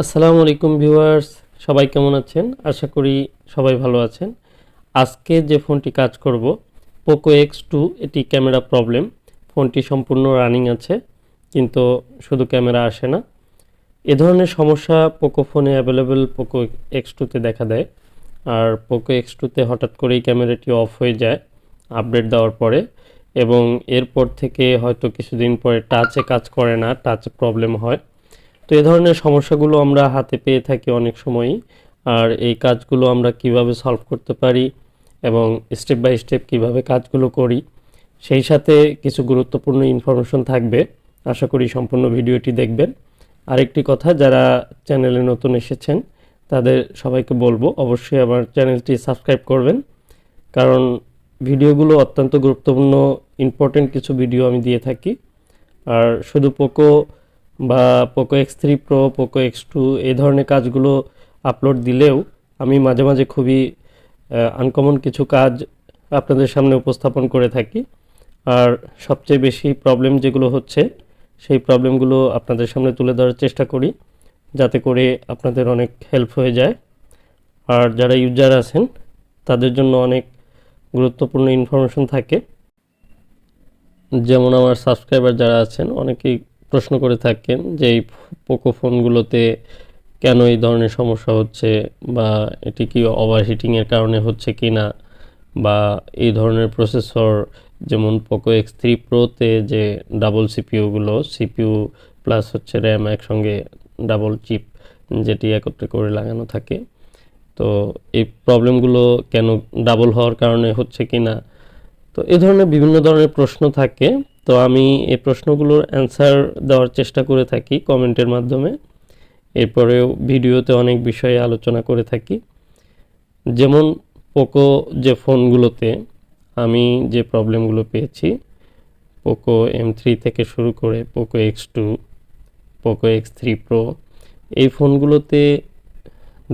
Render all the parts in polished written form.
আসসালামু আলাইকুম ভিউয়ার্স, সবাই কেমন আছেন? আশা করি সবাই ভালো আছেন। আজকে যে ফোনটি কাজ করব পোকো X2, এটি ক্যামেরা প্রবলেম। ফোনটি সম্পূর্ণ রানিং আছে, কিন্তু শুধু ক্যামেরা আসে না। এ ধরনের সমস্যা পোকো ফোনে অ্যাভেলেবেল পোকো X2-তে দেখা দেয়। আর পোকো X2-তে হঠাৎ করেই ক্যামেরাটি অফ হয়ে যায় আপডেট দেওয়ার পরে, এবং এরপর থেকে হয়তো কিছুদিন পরে টাচে কাজ করে না, টাচে প্রবলেম হয়। তো এই ধরনের সমস্যাগুলো আমরা হাতে পেয়ে থাকি অনেক সময়ই। আর এই কাজগুলো আমরা কিভাবে সলভ করতে পারি এবং স্টেপ বাই স্টেপ কিভাবে কাজগুলো করি, সেই সাথে কিছু গুরুত্বপূর্ণ ইনফরমেশন থাকবে। আশা করি সম্পূর্ণ ভিডিওটি দেখবেন। আরেকটি কথা, যারা চ্যানেলে নতুন এসেছেন তাদের সবাইকে বলবো অবশ্যই আমার চ্যানেলটি সাবস্ক্রাইব করবেন, কারণ ভিডিওগুলো অত্যন্ত গুরুত্বপূর্ণ, ইম্পর্টেন্ট কিছু ভিডিও আমি দিয়ে থাকি। আর শুধু পোকো বা Poco X3 pro, Poco X2 এই ধরনের কাজগুলো আপলোড দিলেও আমি মাঝে মাঝে খুবই আনকমন কিছু কাজ আপনাদের সামনে উপস্থাপন করে থাকি। আর সবচেয়ে বেশি প্রবলেম যেগুলো হচ্ছে সেই প্রবলেমগুলো আপনাদের সামনে তুলে ধরার চেষ্টা করি, যাতে করে আপনাদের অনেক হেল্প হয়ে যায়। আর যারা ইউজার আছেন তাদের জন্য অনেক গুরুত্বপূর্ণ ইনফরমেশন থাকে। যেমন আমার সাবস্ক্রাইবার যারা আছেন অনেকেই প্রশ্ন করে থাকেন যে এই পোকো ফোনগুলোতে কেন এই ধরনের সমস্যা হচ্ছে, বা এটি কি ওভারহিটিংয়ের কারণে হচ্ছে কি না, বা এই ধরনের প্রসেসর যেমন পোকো X3 প্রোতে যে ডাবল সিপিইউগুলো, সিপিইউ প্লাস হচ্ছে র্যাম একসঙ্গে ডাবল চিপ যেটি একত্রে করে লাগানো থাকে, তো এই প্রবলেমগুলো কেন ডাবল হওয়ার কারণে হচ্ছে কি না, তো এই ধরনের বিভিন্ন ধরনের প্রশ্ন থাকে। তো আমি এই প্রশ্নগুলোর অ্যান্সার দেওয়ার চেষ্টা করে থাকি কমেন্টের মাধ্যমে। এরপরেও ভিডিওতে অনেক বিষয়ে আলোচনা করে থাকি। যেমন পোকো যে ফোনগুলোতে আমি যে প্রবলেমগুলো পেয়েছি, পোকো M3 থেকে শুরু করে Poco X2, Poco X3 pro, এই ফোনগুলোতে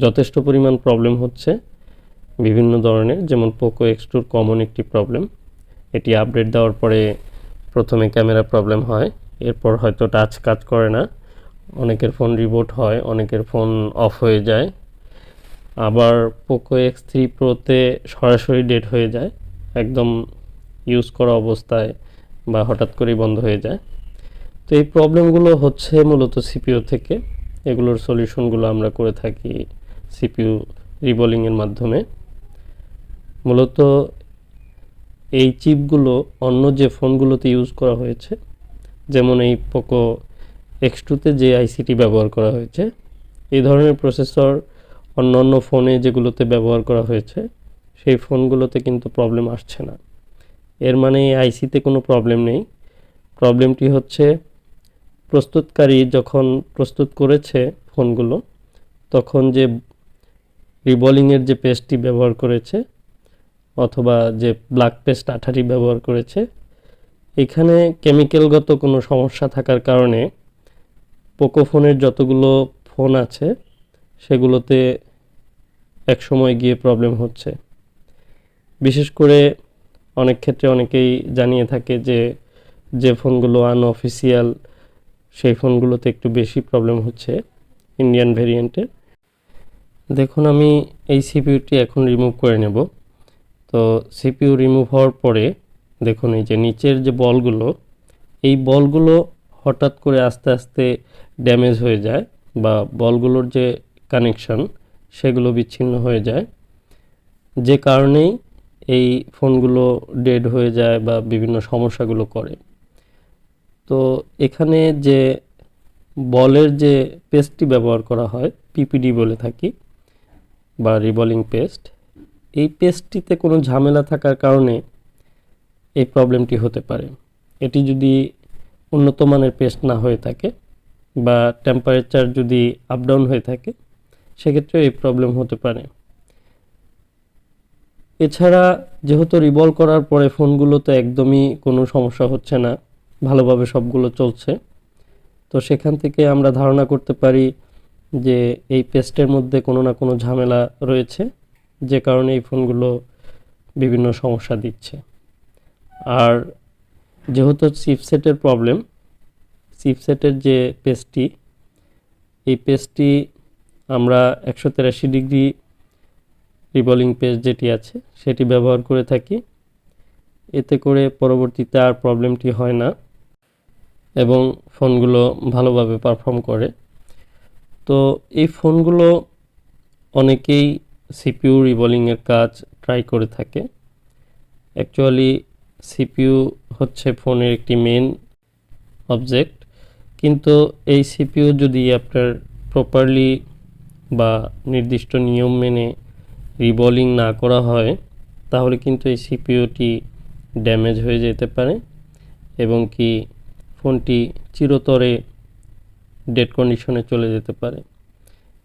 যথেষ্ট পরিমাণ প্রবলেম হচ্ছে বিভিন্ন ধরনের। যেমন পোকো X2-র কমন একটি প্রবলেম, এটি আপডেট দেওয়ার পরে প্রথমে ক্যামেরা প্রবলেম হয়, এরপর হয়তো টাচ কাজ করে না, অনেকের ফোন রিবোট হয়, অনেকের ফোন অফ হয়ে যায়। আবার পোকো X3 প্রোতে সরাসরি ডেড হয়ে যায়, একদম ইউজ করা অবস্থায় বা হঠাৎ করেই বন্ধ হয়ে যায়। তো এই প্রবলেমগুলো হচ্ছে মূলত সিপিইউ থেকে। এগুলোর সলিউশনগুলো আমরা করে থাকি সিপিইউ রিবলিংয়ের মাধ্যমে। মূলত এই চিপগুলো অন্য যে ফোনগুলোতে ইউজ করা হয়েছে, যেমন এই পোকো X2-তে যে আইসিটি ব্যবহার করা হয়েছে, এই ধরনের প্রসেসর অন্য অন্য ফোনে যেগুলোতে ব্যবহার করা হয়েছে সেই ফোনগুলোতে কিন্তু প্রবলেম আসছে না। এর মানে এই আইসিতে কোনো প্রবলেম নেই। প্রবলেমটি হচ্ছে প্রস্তুতকারী যখন প্রস্তুত করেছে ফোনগুলো, তখন যে রিবলিংয়ের যে পেস্টটি ব্যবহার করেছে অথবা যে ব্ল্যাক পেস্ট আঠাটি ব্যবহার করেছে, এখানে কেমিক্যালগত কোনো সমস্যা থাকার কারণে পোকো ফোনের যতগুলো ফোন আছে সেগুলোতে এক সময় গিয়ে প্রবলেম হচ্ছে। বিশেষ করে অনেক ক্ষেত্রে অনেকেই জানিয়ে থাকে যে যে ফোনগুলো আনঅফিসিয়াল সেই ফোনগুলোতে একটু বেশি প্রবলেম হচ্ছে ইন্ডিয়ান ভেরিয়েন্টের। দেখুন, আমি এই সিপিইউটি এখন রিমুভ করে নেব। তো সিপিইউ রিমুভ হওয়ার পরে দেখুন এই যে নিচের যে বলগুলো, এই বলগুলো হঠাৎ করে আস্তে আস্তে ড্যামেজ হয়ে যায়, বা বলগুলোর যে কানেকশন সেগুলো বিচ্ছিন্ন হয়ে যায়, যে কারণেই এই ফোনগুলো ডেড হয়ে যায় বা বিভিন্ন সমস্যাগুলো করে। তো এখানে যে বলের যে পেস্টটি ব্যবহার করা হয়, পিপিডি বলে থাকি বা রিবলিং পেস্ট, এই পেস্টটিতে কোনো ঝামেলা থাকার কারণে এই প্রবলেমটি হতে পারে। এটি যদি উন্নত মানের পেস্ট না হয়ে থাকে বা টেম্পারেচার যদি আপ ডাউন হয়ে থাকে, সেক্ষেত্রে এই প্রবলেম হতে পারে। এছাড়া যেহেতু রিবল করার পরে ফোনগুলোতে একদমই কোনো সমস্যা হচ্ছে না, ভালোভাবে সবগুলো চলছে, তো সেখান থেকে আমরা ধারণা করতে পারি যে এই পেস্টের মধ্যে কোনো না কোনো ঝামেলা রয়েছে, যে কারণে এই ফোনগুলো বিভিন্ন সমস্যা দিচ্ছে। আর যেহেতু চিপসেটের প্রবলেম, চিপসেটের যে পেস্টটি এই পেজটি আমরা 183 ডিগ্রি রিবলিং পেজ যেটি আছে সেটি ব্যবহার করে থাকি। এতে করে পরবর্তীতে আর প্রবলেমটি হয় না এবং ফোনগুলো ভালোভাবে পারফর্ম করে। তো এই ফোনগুলো অনেকেই সিপিইউ রিবলিংয়ের কাজ ট্রাই করে থাকে। অ্যাকচুয়ালি সিপিইউ হচ্ছে ফোনের একটি মেন অবজেক্ট, কিন্তু এই সিপিইউ যদি আপনার প্রপারলি বা নির্দিষ্ট নিয়ম মেনে রিবলিং না করা হয় তাহলে কিন্তু এই সিপিইউটি ড্যামেজ হয়ে যেতে পারে এবং কি ফোনটি চিরতরে ডেড কন্ডিশনে চলে যেতে পারে।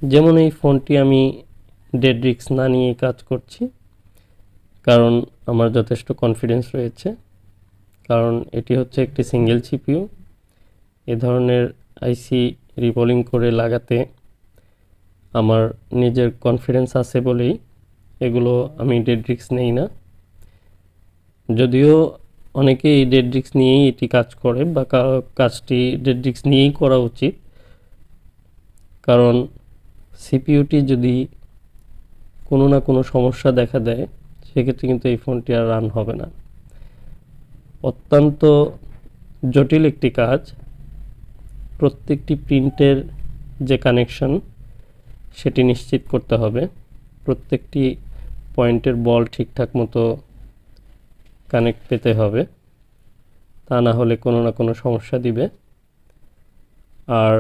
যেমন এই ফোনটি আমি ডেড রিস্ক না নিয়ে কাজ করছি, কারণ আমার যথেষ্ট কনফিডেন্স রয়েছে, কারণ এটি হচ্ছে একটি সিঙ্গেল সিপিইউ। এ ধরনের আইসি রিবলিং করে লাগাতে আমার নিজের কনফিডেন্স আছে বলেই এগুলো আমি ডেড রিস্ক নেই না। যদিও অনেকে এই ডেড রিস্ক নিয়েই এটি কাজ করে বা কাজটি ডেড রিস্ক নিয়েই করা উচিত, কারণ সিপিইউটি যদি কোনো না কোনো সমস্যা দেখা দেয় সেক্ষেত্রে কিন্তু এই ফোনটি আর রান হবে না। অত্যন্ত জটিল একটি কাজ। প্রত্যেকটি প্রিন্টের যে কানেকশন সেটি নিশ্চিত করতে হবে, প্রত্যেকটি পয়েন্টের বল ঠিকঠাক মতো কানেক্ট পেতে হবে, তা না হলে কোনো না কোনো সমস্যা দিবে। আর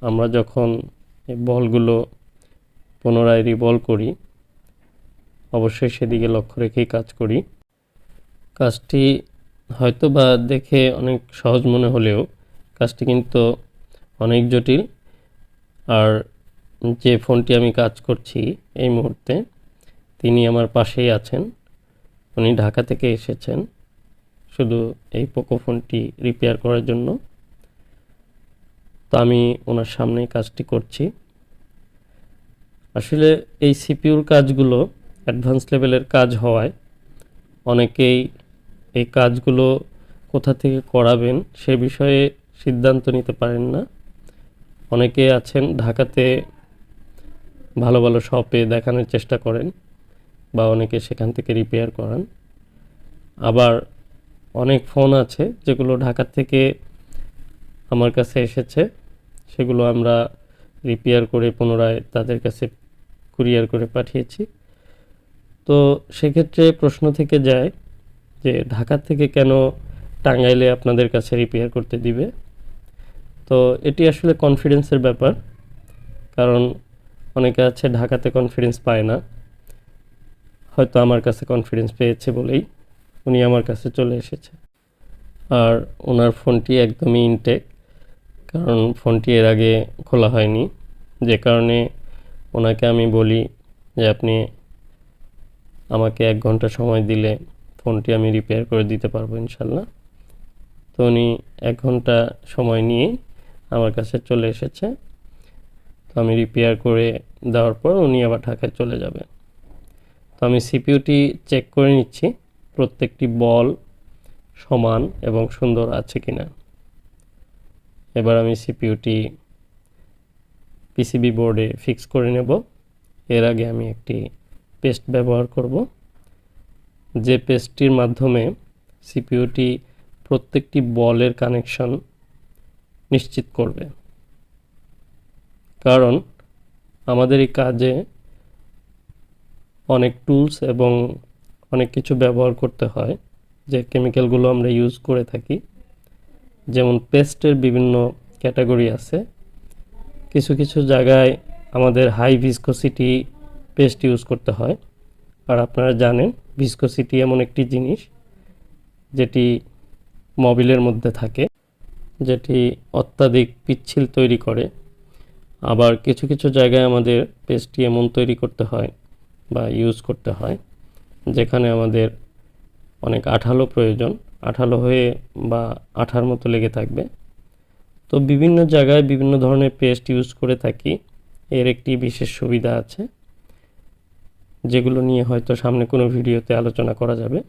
আমরা যখন এই বলগুলো পুনরায় রিবল করি অবশ্যই সেদিকে লক্ষ্য রেখেই কাজ করি। কাজটি হয়তো বা দেখে অনেক সহজ মনে হলেও কাজটি কিন্তু অনেক জটিল। আর যে ফোনটি আমি কাজ করছি এই মুহূর্তে তিনি আমার পাশেই আছেন, উনি ঢাকা থেকে এসেছেন শুধু এই পোকো ফোনটি রিপেয়ার করার জন্য। তো আমি ওনার সামনেই কাজটি করছি। আসলে এই সিপিইউর কাজগুলো অ্যাডভান্স লেভেলের কাজ হওয়ায় অনেকেই এই কাজগুলো কোথা থেকে করাবেন সে বিষয়ে সিদ্ধান্ত নিতে পারেন না। অনেকে আছেন ঢাকাতে ভালো ভালো শপে দেখানোর চেষ্টা করেন বা অনেকে সেখান থেকে রিপেয়ার করান। আবার অনেক ফোন আছে যেগুলো ঢাকা থেকে আমার কাছে এসেছে, সেগুলো আমরা রিপেয়ার করে পুনরায় তাদের কাছে কুরিয়ার করে পাঠিয়েছি। তো সেক্ষেত্রে প্রশ্ন থেকে যায় যে ঢাকা থেকে কেন টাঙ্গাইলে আপনাদের কাছে রিপেয়ার করতে দিবে। তো এটি আসলে কনফিডেন্সের ব্যাপার, কারণ অনেকে আছে ঢাকাতে কনফিডেন্স পায় না, হয়তো আমার কাছে কনফিডেন্স পেয়েছে বলেই উনি আমার কাছে চলে এসেছে। আর ওনার ফোনটি একদমই ইনটেক, কারণ ফোনটি এর আগে খোলা হয়নি, যে কারণে ওনাকে আমি বলি যে আপনি আমাকে 1 ঘন্টা সময় দিলে ফোনটি আমি রিপেয়ার করে দিতে পারবো ইনশাল্লাহ। তো উনি 1 ঘন্টা সময় নিয়ে আমার কাছে চলে এসেছে। তো আমি রিপেয়ার করে দেওয়ার পর উনি আবার ঢাকায় চলে যাবে। তো আমি সিপিইউটি চেক করে নিচ্ছি প্রত্যেকটি বল সমান এবং সুন্দর আছে কিনা। এবার আমি সিপিইউটি পিসিবি বোর্ডে ফিক্স করে নেব। এর আগে আমি একটি পেস্ট ব্যবহার করব, যে পেস্টটির মাধ্যমে সিপিইউটি প্রত্যেকটি বলের কানেকশন নিশ্চিত করবে। কারণ আমাদের এই কাজে অনেক টুলস এবং অনেক কিছু ব্যবহার করতে হয়, যে কেমিক্যালগুলো আমরা ইউজ করে থাকি। যেমন পেস্টের বিভিন্ন ক্যাটাগরি আছে, কিছু কিছু জায়গায় আমাদের হাই ভিসকোসিটি পেস্ট ইউজ করতে হয়। আর আপনারা জানেন ভিসকোসিটি এমন একটি জিনিস যেটি মোবিলের মধ্যে থাকে, যেটি অত্যাধিক পিচ্ছিল তৈরি করে। আবার কিছু কিছু জায়গায় আমাদের পেস্টটি এমন তৈরি করতে হয় বা ইউজ করতে হয় যেখানে আমাদের অনেক আঠালো প্রয়োজন, আঠালো হয়ে বা আঠার মতো লেগে থাকবে। তো বিভিন্ন জায়গায় বিভিন্ন ধরনের পেস্ট ইউজ করে থাকি। এর একটি বিশেষ সুবিধা আছে যেগুলো নিয়ে হয়তো সামনে কোনো ভিডিওতে আলোচনা করা যাবে।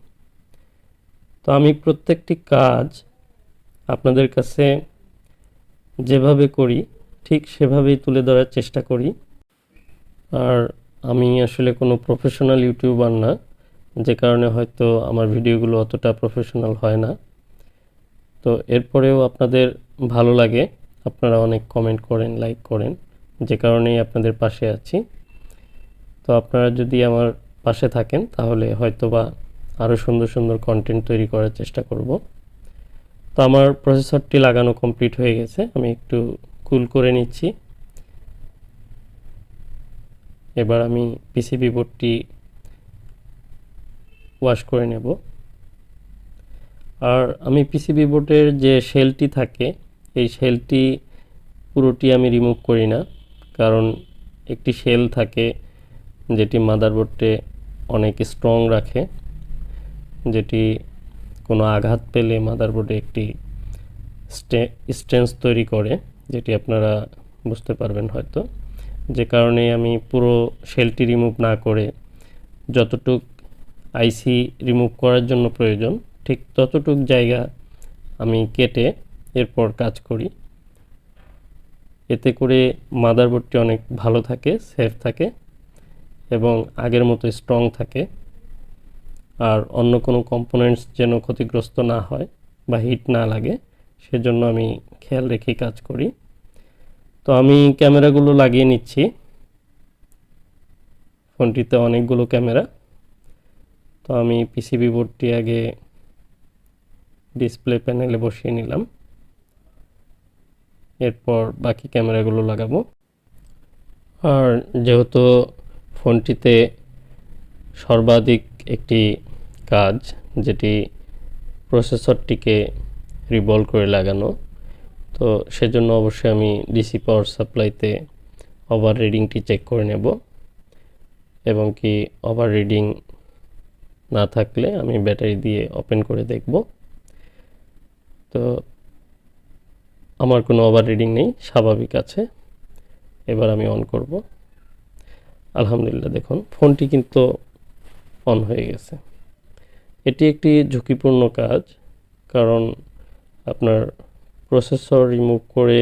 তো আমি প্রত্যেকটি কাজ আপনাদের কাছে যেভাবে করি ঠিক সেভাবেই তুলে ধরার চেষ্টা করি। আর আমি আসলে কোনো প্রফেশনাল ইউটিউবার না, যে কারণে হয়তো আমার ভিডিওগুলো অতটা প্রফেশনাল হয় না। তো এরপরেও আপনাদের ভালো লাগে, আপনারা অনেক কমেন্ট করেন, লাইক করেন, যে কারণেই আপনাদের পাশে আছি। তো আপনারা যদি আমার পাশে থাকেন তাহলে হয়তোবা আরও সুন্দর সুন্দর কন্টেন্ট তৈরি করার চেষ্টা করব। তো আমার প্রসেসরটি লাগানো কমপ্লিট হয়ে গেছে, আমি একটু কুল করে নিচ্ছি। এবার আমি পিসিবি বোর্ডটি ওয়াশ করে নেব। আর আমি পিসিবি বোর্ডের যে শেলটি থাকে, এই শেলটি পুরোটি আমি রিমুভ করি না, কারণ একটি শেল থাকে যেটি মাদারবোর্ডে অনেক স্ট্রং রাখে, যেটি কোনো আঘাত পেলে মাদারবোর্ডে একটি স্ট্রেন্থ তৈরি করে, যেটি আপনারা বুঝতে পারবেন হয়তো। যে কারণে আমি পুরো শেলটি রিমুভ না করে যতটুক আইসি রিমুভ করার জন্য প্রয়োজন ঠিক ততটুক জায়গা আমি কেটে এরপর কাজ করি। এতে করে মাদারবোর্ডটি অনেক ভালো থাকে, সেফ থাকে এবং আগের মতো স্ট্রং থাকে। আর অন্য কোনো কম্পোনেন্টস যেন ক্ষতিগ্রস্ত না হয় বা হিট না লাগে, সেজন্য আমি খেয়াল রেখেই কাজ করি। তো আমি ক্যামেরাগুলো লাগিয়ে নিচ্ছি। ফোনটিতে অনেকগুলো ক্যামেরা। তো আমি পিসিবি বোর্ডটি আগে ডিসপ্লে প্যানেলে বসিয়ে নিলাম, এরপর বাকি ক্যামেরাগুলো লাগাবো। আর যেহেতু ফোনটিতে সর্বাধিক একটি কাজ, যেটি প্রসেসরটিকে রিভলভ করে লাগানো, তো সেজন্য অবশ্যই আমি ডিসি পাওয়ার সাপ্লাইতে ওভার রিডিংটি চেক করে নেব, এবং কি ওভার রিডিং না থাকলে আমি ব্যাটারি দিয়ে ওপেন করে দেখব। তো আমার কোনো ওভার রিডিং নেই, স্বাভাবিক আছে। এবার আমি অন করব। আলহামদুলিল্লাহ, দেখুন ফোনটি কিন্তু অন হয়ে গেছে। এটি একটি ঝুঁকিপূর্ণ কাজ, কারণ আপনার প্রসেসর রিমুভ করে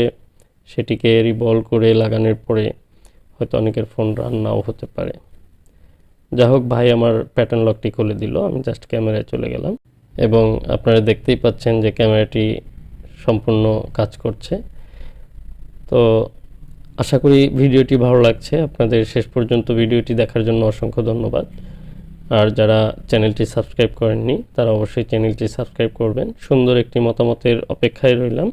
সেটিকে রিভলভ করে লাগানোর পরে হয়তো অনেকের ফোন রান নাও হতে পারে। যা হোক, ভাই আমার প্যাটার্ন লকটি খুলে দিল। আমি জাস্ট ক্যামেরায় চলে গেলাম এবং আপনারা দেখতেই পাচ্ছেন যে ক্যামেরাটি সম্পূর্ণ কাজ করছে। তো আশা করি ভিডিওটি ভালো লাগছে আপনাদের। শেষ পর্যন্ত ভিডিওটি দেখার জন্য অসংখ্য ধন্যবাদ। আর যারা চ্যানেলটি সাবস্ক্রাইব করেননি তারা অবশ্যই চ্যানেলটি সাবস্ক্রাইব করবেন। সুন্দর একটি মতামতের অপেক্ষায় রইলাম।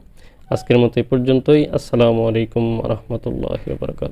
আজকের মতো এই পর্যন্তই। আসসালামু আলাইকুম ওয়া রাহমাতুল্লাহি ওয়া বারাকাতুহু।